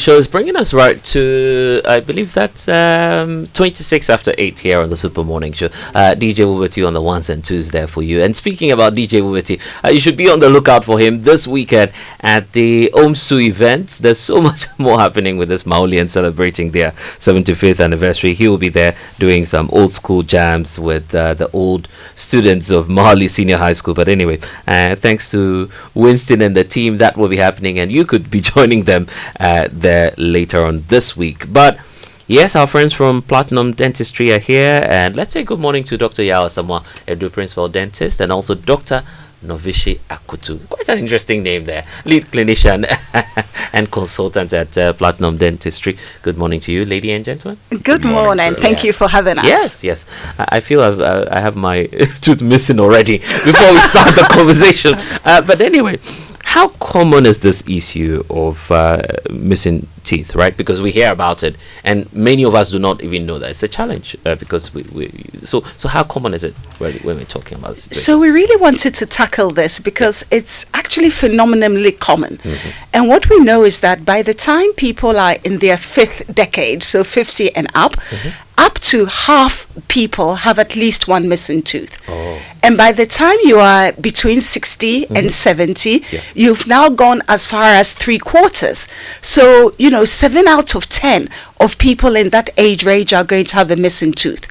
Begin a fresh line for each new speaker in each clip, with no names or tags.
Show is bringing us right to, I believe that's 26 after 8 here on the Super Morning Show. DJ Wuberty on the ones and twos there for you. And speaking about DJ Wuberty, you should be on the lookout for him this weekend at the OMSU event. There's so much more happening with this Maulian celebrating their 75th anniversary. He will be there doing some old school jams with the old students of Marley Senior High School. But anyway, thanks to Winston and the team, that will be happening, and you could be joining them there later on this week. But yes, our friends from Platinum Dentistry are here, and let's say good morning to Dr. Yao Samoa, Edu Principal Dentist, and also Dr. Novishi Akutu. Quite an interesting name there. Lead clinician and consultant at Platinum Dentistry. Good morning to you, lady and gentlemen.
Good morning. Thank you for having us.
Yes. I feel I have my tooth missing already before we start the conversation. But anyway, how common is this issue of missing teeth, right? Because we hear about it, and many of us do not even know that it's a challenge. Because so how common is it when we're talking about this situation?
So we really wanted to tackle this because it's actually phenomenally common. Mm-hmm. And what we know is that by the time people are in their fifth decade, so 50 and up, mm-hmm. up to half people have at least one missing tooth. Oh. And by the time you are between 60 mm-hmm. and 70, you've now gone as far as 3/4. So, 7 out of 10 of people in that age range are going to have a missing tooth.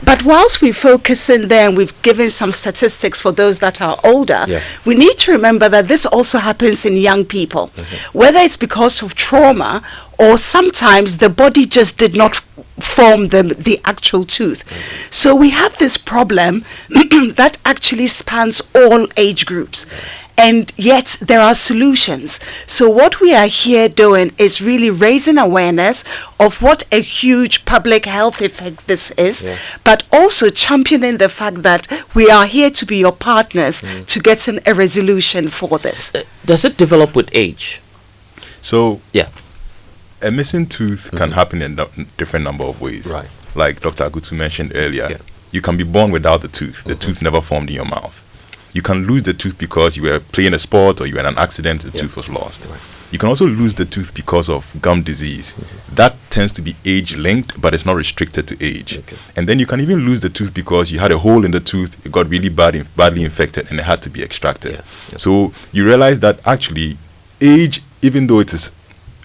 But whilst we focus in there and we've given some statistics for those that are older, we need to remember that this also happens in young people, whether it's because of trauma or sometimes the body just did not form the actual tooth. So we have this problem that actually spans all age groups. And yet there are solutions. So what we are here doing is really raising awareness of what a huge public health effect this is, but also championing the fact that we are here to be your partners to getting a resolution for this.
Does it develop with age?
So a missing tooth can happen in a different number of ways.
Right.
Like Dr. Agutu mentioned earlier, you can be born without the tooth. The tooth never formed in your mouth. You can lose the tooth because you were playing a sport or you were in an accident, the tooth was lost. Right. You can also lose the tooth because of gum disease. That tends to be age-linked, but it's not restricted to age. Okay. And then you can even lose the tooth because you had a hole in the tooth, it got really badly infected, and it had to be extracted. So you realize that actually age, even though it is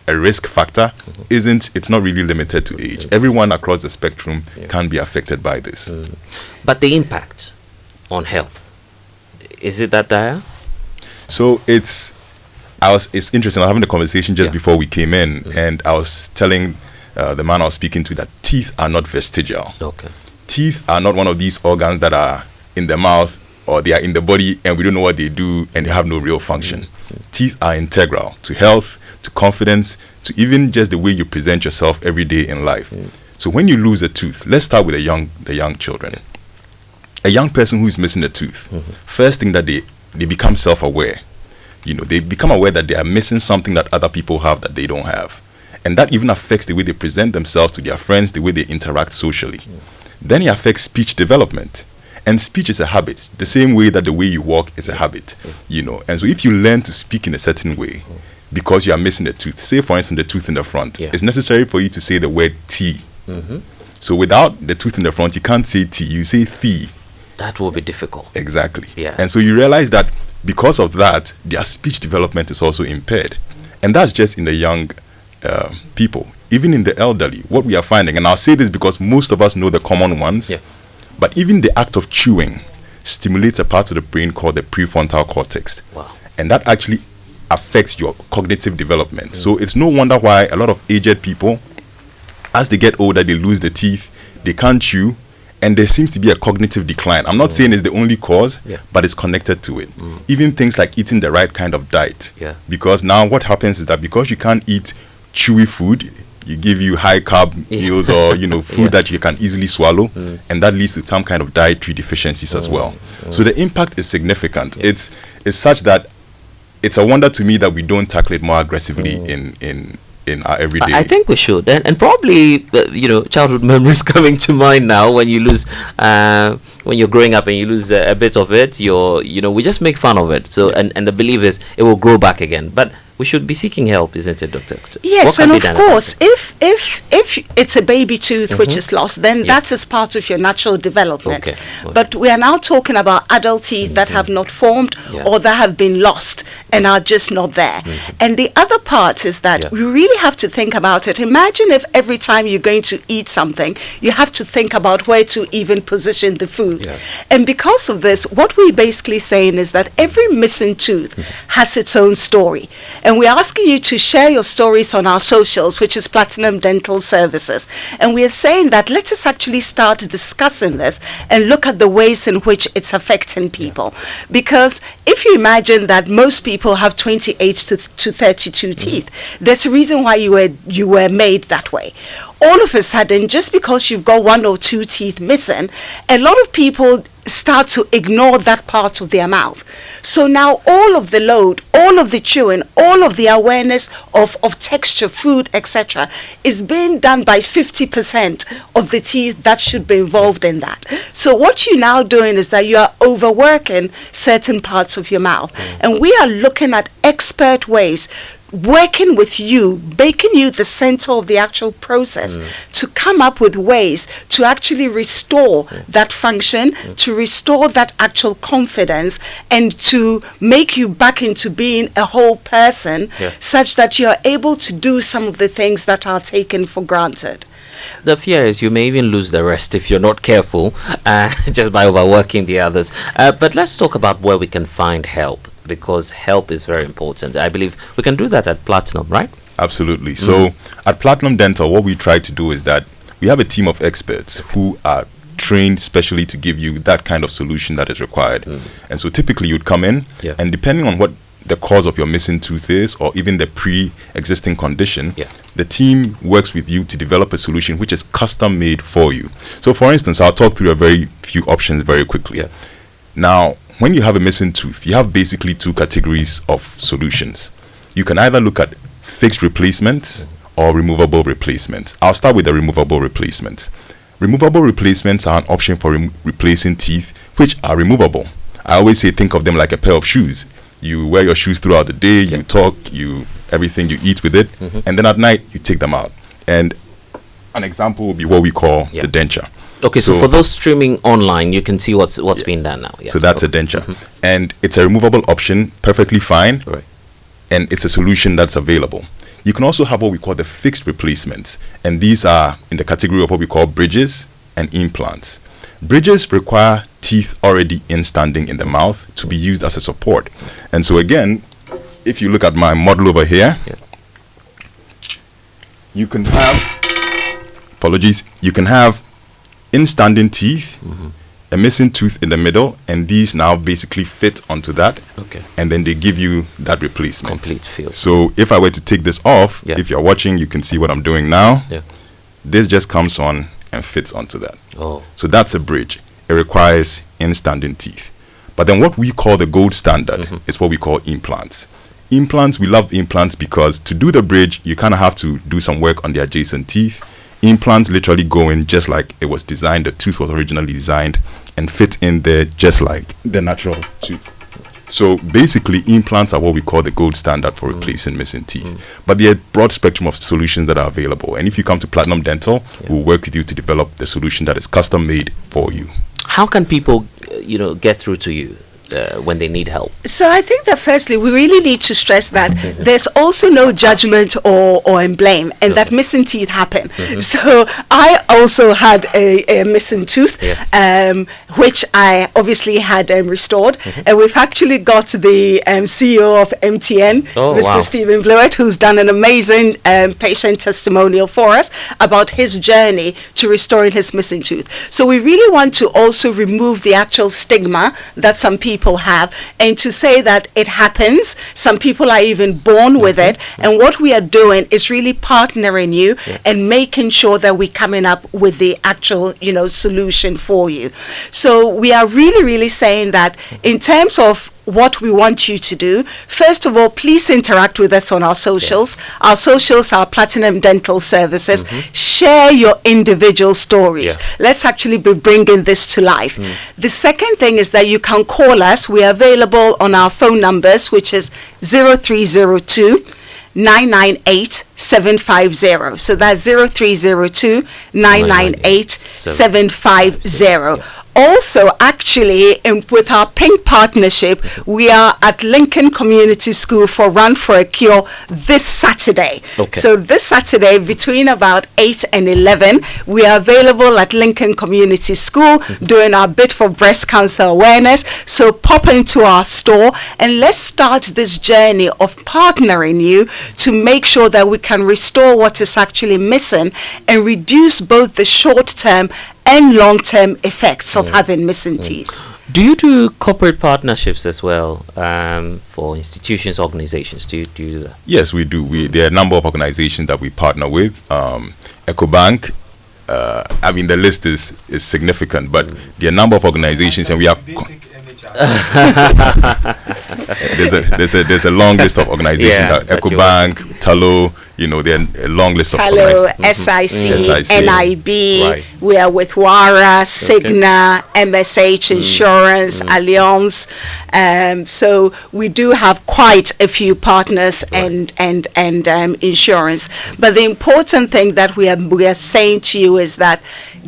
a risk factor, it's not really limited to age. Everyone across the spectrum can be affected by this.
But the impact on health, is it that dire?
So it's interesting. I was having a conversation just before we came in, and I was telling the man I was speaking to that teeth are not vestigial.
Okay.
Teeth are not one of these organs that are in the mouth or they are in the body and we don't know what they do and they have no real function. Teeth are integral to health, to confidence, to even just the way you present yourself every day in life. So when you lose a tooth, let's start with the young children. A young person who is missing a tooth, first thing that they become self-aware. They become aware that they are missing something that other people have that they don't have. And that even affects the way they present themselves to their friends, the way they interact socially. Then it affects speech development. And speech is a habit, the same way that the way you walk is a habit. And so if you learn to speak in a certain way, because you are missing a tooth, say for instance the tooth in the front, it's necessary for you to say the word T. So without the tooth in the front, you can't say T, you say Thee.
That will be difficult.
Exactly. And so you realize that because of that, their speech development is also impaired. And that's just in the young people. Even in the elderly, what we are finding, and I'll say this because most of us know the common ones, but even the act of chewing stimulates a part of the brain called the prefrontal cortex.
Wow.
And that actually affects your cognitive development. So it's no wonder why a lot of aged people, as they get older, they lose the teeth, they can't chew, and there seems to be a cognitive decline. I'm not saying it's the only cause, but it's connected to it. Even things like eating the right kind of diet. Because now what happens is that because you can't eat chewy food, you give you high carb meals or food that you can easily swallow, and that leads to some kind of dietary deficiencies as well. So the impact is significant. It's such that it's a wonder to me that we don't tackle it more aggressively in our everyday.
I think we should, and probably childhood memories coming to mind now when you lose when you're growing up and you lose a bit of it. We just make fun of it. So and the belief is it will grow back again. But we should be seeking help, isn't it, Doctor?
Yes, and of course, if it's a baby tooth which is lost, then that is part of your natural development.
Okay.
But we are now talking about adult teeth that have not formed or that have been lost and are just not there. And the other part is that we really have to think about it. Imagine if every time you're going to eat something, you have to think about where to even position the food. And because of this, what we're basically saying is that every missing tooth has its own story. And we're asking you to share your stories on our socials, which is Platinum Dental Services. And we are saying that let us actually start discussing this and look at the ways in which it's affecting people. Because if you imagine that most people have 28 to 32 teeth, there's a reason why you were made that way. All of a sudden, just because you've got 1 or 2 teeth missing, a lot of people start to ignore that part of their mouth. So now all of the load, all of the chewing, all of the awareness of texture, food, etc. is being done by 50% of the teeth that should be involved in that. So what you're now doing is that you are overworking certain parts of your mouth. And we are looking at expert ways, working with you, making you the center of the actual process to come up with ways to actually restore that function, to restore that actual confidence, and to make you back into being a whole person such that you're able to do some of the things that are taken for granted.
The fear is you may even lose the rest if you're not careful, just by overworking the others. But let's talk about where we can find help, because help is very important. I believe we can do that at Platinum, right?
Absolutely. So at Platinum Dental, what we try to do is that we have a team of experts who are trained specially to give you that kind of solution that is required. And so typically you'd come in, and depending on what the cause of your missing tooth is, or even the pre-existing condition, the team works with you to develop a solution which is custom made for you. So for instance, I'll talk through a very few options very quickly. Now, when you have a missing tooth, you have basically 2 categories of solutions. You can either look at fixed replacements or removable replacements. I'll start with the removable replacement. Removable replacements are an option for replacing teeth which are removable. I always say think of them like a pair of shoes. You wear your shoes throughout the day, you talk, everything, you eat with it, and then at night you take them out. And an example would be what we call the denture.
Okay, so for those streaming online, you can see what's being done now.
So that's a denture. And it's a removable option, perfectly fine. And it's a solution that's available. You can also have what we call the fixed replacements. And these are in the category of what we call bridges and implants. Bridges require teeth already in standing in the mouth to be used as a support. And so again, if you look at my model over here, you can have, you can have in-standing teeth, a missing tooth in the middle, and these now basically fit onto that, and then they give you that replacement.
Complete feel.
So if I were to take this off, if you're watching, you can see what I'm doing now. This just comes on and fits onto that. So that's a bridge. It requires in-standing teeth. But then what we call the gold standard is what we call implants. Implants, we love implants because to do the bridge, you kind of have to do some work on the adjacent teeth. Implants literally go in just like it was designed, the tooth was originally designed, and fit in there just like the natural tooth. So basically, implants are what we call the gold standard for replacing missing teeth. But there are a broad spectrum of solutions that are available. And if you come to Platinum Dental, we'll work with you to develop the solution that is custom made for you.
How can people, get through to you when they need help?
So I think that firstly, we really need to stress that there's also no judgment or blame, and that missing teeth happen. So I also had a missing tooth, which I obviously had restored. And we've actually got the CEO of MTN, Mr. Stephen Blewett, who's done an amazing patient testimonial for us about his journey to restoring his missing tooth. So we really want to also remove the actual stigma that some people have, and to say that it happens. Some people are even born with it, and what we are doing is really partnering you and making sure that we're coming up with the actual solution for you. So we are really saying that in terms of what we want you to do. First of all, please interact with us on our socials.
Yes.
Our socials are Platinum Dental Services. Share your individual stories.
Yeah.
Let's actually be bringing this to life. The second thing is that you can call us. We are available on our phone numbers, which is 0302 998 750. So that's 0302 998 750. Also, actually, with our Pink partnership, we are at Lincoln Community School for Run for a Cure this Saturday.
Okay.
So this Saturday, between about 8 and 11, we are available at Lincoln Community School doing our bit for breast cancer awareness. So pop into our store and let's start this journey of partnering you to make sure that we can restore what is actually missing and reduce both the short-term and long-term effects of having missing teeth.
Do you do corporate partnerships as well for institutions, organizations? Do you do that?
Yes, we do. There are a number of organizations that we partner with. EcoBank. I mean, the list is significant, but there are a number of organizations, and we are. there's a long list of organizations. EcoBank, Talo. There are a long list of
Talo,
organizations.
SIC, NIB.
Right.
We are with Wara, Cigna, MSH Insurance, Allianz. So we do have quite a few partners and insurance. But the important thing that we are saying to you is that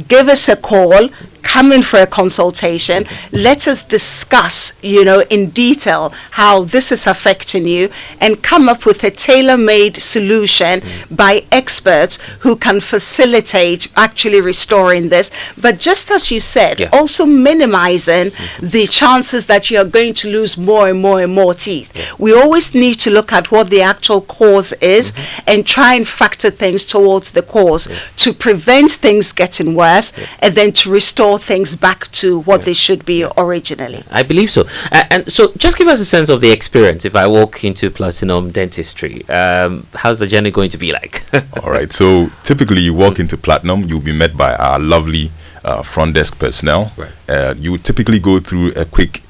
give us a call. Come in for a consultation. Let us discuss, in detail how this is affecting you and come up with a tailor-made solution by experts who can facilitate actually restoring this. But just as you said, also minimizing the chances that you're going to lose more and more and more teeth. We always need to look at what the actual cause is and try and factor things towards the cause to prevent things getting worse and then to restore things back to what they should be originally.
I believe so. And so just give us a sense of the experience. If I walk into Platinum Dentistry, how's the journey going to be like?
All right. So typically you walk into Platinum, you'll be met by our lovely front desk personnel.
Right.
You would typically go through a quick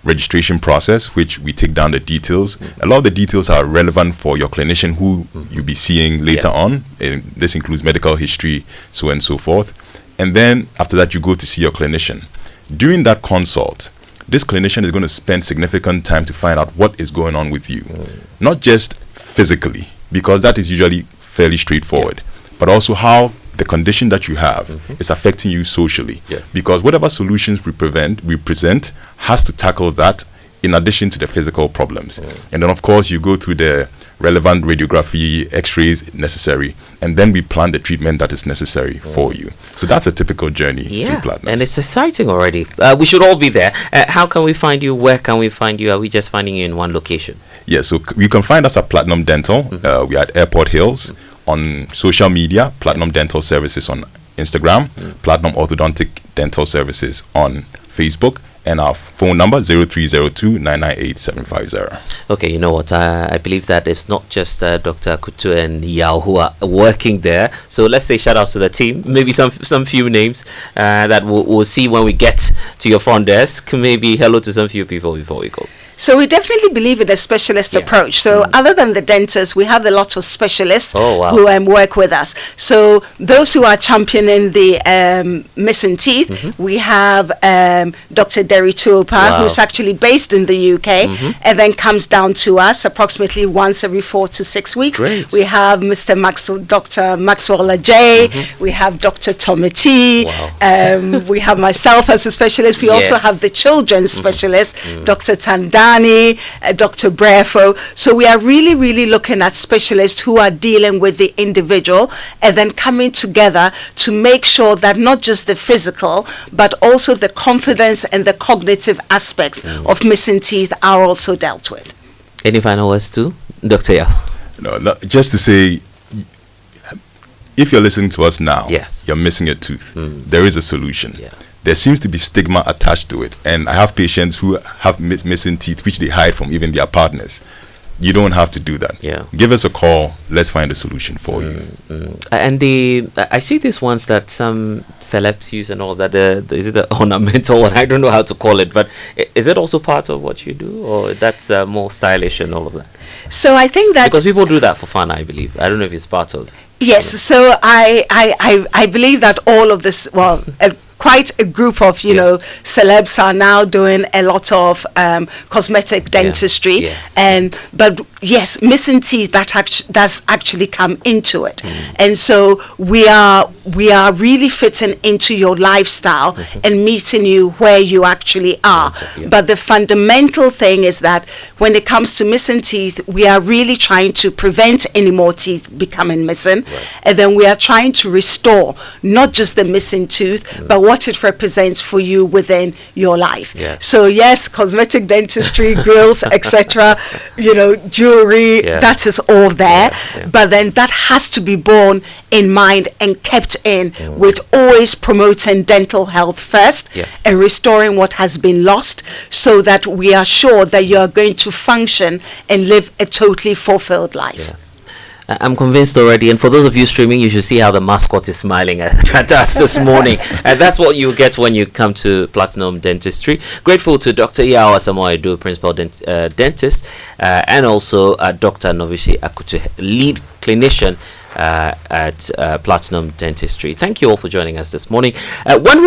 registration process, which we take down the details. A lot of the details are relevant for your clinician who you'll be seeing later on. And this includes medical history, so on and so forth. And then after that, you go to see your clinician. During that consult, this clinician is going to spend significant time to find out what is going on with you. Not just physically, because that is usually fairly straightforward, but also how the condition that you have is affecting you socially. Because whatever solutions we present has to tackle that in addition to the physical problems. And then, of course, you go through the relevant radiography, x-rays necessary, and then we plan the treatment that is necessary for you. So that's a typical journey through Platinum.
And it's exciting already. We should all be there. How can we find you? Where can we find you? Are we just finding you in one location?
Yes, so you can find us at Platinum Dental. We are at Airport Hills. On social media, Platinum Dental Services on Instagram, Platinum Orthodontic Dental Services on Facebook, and our phone number 0302 998 750.
Okay, you know what? I believe that it's not just Dr. Kutu and Yao who are working there. So let's say shout outs to the team. Maybe some few names that we'll see when we get to your front desk. Maybe hello to some few people before we go.
So we definitely believe in a specialist approach. So other than the dentists, we have a lot of specialists who work with us. So those who are championing the missing teeth, we have Dr. Derry Tuopa, who's actually based in the UK, and then comes down to us approximately once every 4 to 6 weeks.
Great.
We have Dr. Maxwell Ajay, we have Dr. Tomati, we have myself as a specialist. We also have the children's specialist, Dr. Tandani, Dr. Brefo. So we are really, really looking at specialists who are dealing with the individual and then coming together to make sure that not just the physical, but also the confidence and the cognitive aspects of missing teeth are also dealt with.
Any final words too, Dr. Yao?
No, just to say, if you're listening to us now, you're missing a tooth. There is a solution. There seems to be stigma attached to it, and I have patients who have missing teeth which they hide from even their partners. you don't have to do that.
Yeah.
Give us a call. Let's find a solution for you.
And I see these ones that some celebs use and all that. Is it the ornamental one? I don't know how to call it, but is it also part of what you do, or that's more stylish and all of that?
So I think that
Because people do that for fun, I believe. I don't know if it's part of.
yes. So I believe that all of this, well, quite a group of celebs are now doing a lot of cosmetic dentistry,
Yes.
But yes, missing teeth that's actually come into it, and so we are really fitting into your lifestyle and meeting you where you actually are.
Yeah.
But the fundamental thing is that when it comes to missing teeth, we are really trying to prevent any more teeth becoming missing, and then we are trying to restore not just the missing tooth, but what it represents for you within your life.
Yeah.
So yes, cosmetic dentistry, grills, etc., jewelry, that is all there.
Yeah.
But then that has to be borne in mind and kept in with always promoting dental health first and restoring what has been lost, so that we are sure that you are going to function and live a totally fulfilled life.
Yeah. I'm convinced already, and for those of you streaming, you should see how the mascot is smiling at us this morning. And that's what you get when you come to Platinum Dentistry. Grateful to Dr. Iyawa Samoedu, Principal Dentist, and also Dr. Novishi Akutu, Lead Clinician at Platinum Dentistry. Thank you all for joining us this morning. When we